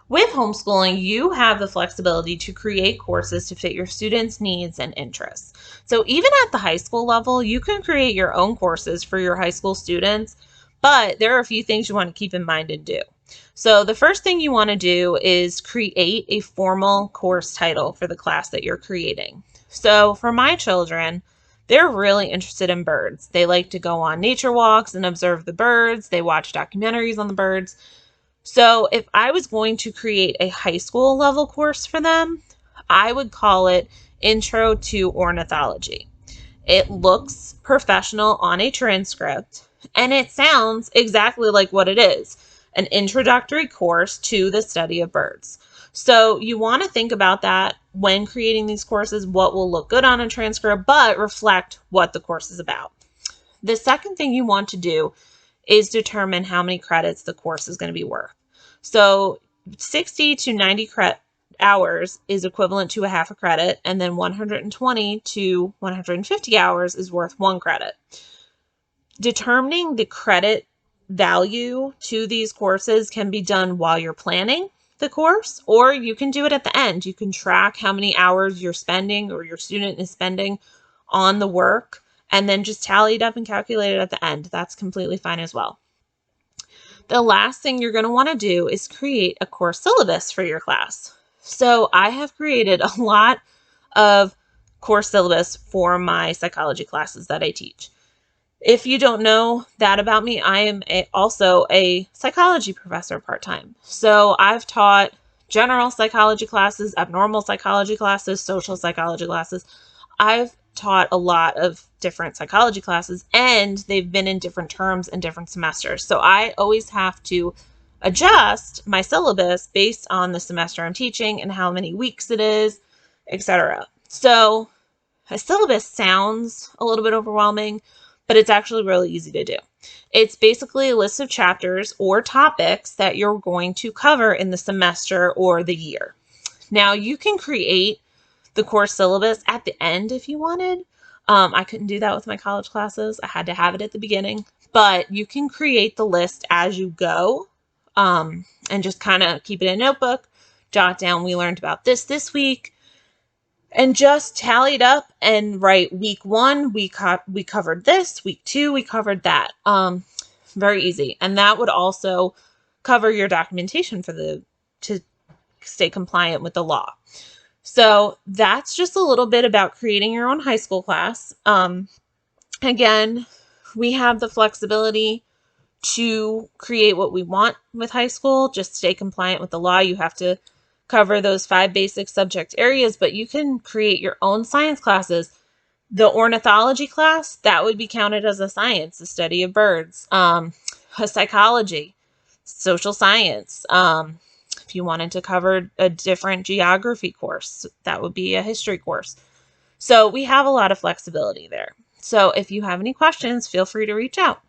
With homeschooling, you have the flexibility to create courses to fit your students' needs and interests. So even at the high school level, you can create your own courses for your high school students, but there are a few things you want to keep in mind and do. So the first thing you want to do is create a formal course title for the class that you're creating. So for my children, they're really interested in birds. They like to go on nature walks and observe the birds. They watch documentaries on the birds. So if I was going to create a high school level course for them, I would call it Intro to Ornithology. It looks professional on a transcript, and it sounds exactly like what it is, an introductory course to the study of birds. So you want to think about that when creating these courses, what will look good on a transcript, but reflect what the course is about. The second thing you want to do is determine how many credits the course is going to be worth. So 60 to 90 hours is equivalent to a half a credit, and then 120 to 150 hours is worth 1 credit. Determining the credit value to these courses can be done while you're planning the course, or you can do it at the end. You can track how many hours you're spending or your student is spending on the work, and then just tally it up and calculate it at the end. That's completely fine as well. The last thing you're going to want to do is create a course syllabus for your class. So I have created a lot of course syllabus for my psychology classes that I teach. If you don't know that about me, I am also a psychology professor part-time. So I've taught general psychology classes, abnormal psychology classes, social psychology classes. I've taught a lot of different psychology classes, and they've been in different terms and different semesters. So I always have to adjust my syllabus based on the semester I'm teaching and how many weeks it is, etc. So a syllabus sounds a little bit overwhelming, but it's actually really easy to do. It's basically a list of chapters or topics that you're going to cover in the semester or the year. Now, you can create the course syllabus at the end if you wanted. I couldn't do that with my college classes. I had to have it at the beginning, but you can create the list as you go, and just kind of keep it in a notebook, jot down, we learned about this week, and just tally it up and write week 1, we covered this, week 2, we covered that. Very easy. And that would also cover your documentation to stay compliant with the law. So that's just a little bit about creating your own high school class. Again, we have the flexibility to create what we want with high school. Just stay compliant with the law. You have to cover those 5 basic subject areas, but you can create your own science classes. The ornithology class, that would be counted as a science, the study of birds. A psychology, social science. If you wanted to cover a different geography course, that would be a history course. So we have a lot of flexibility there. So if you have any questions, feel free to reach out.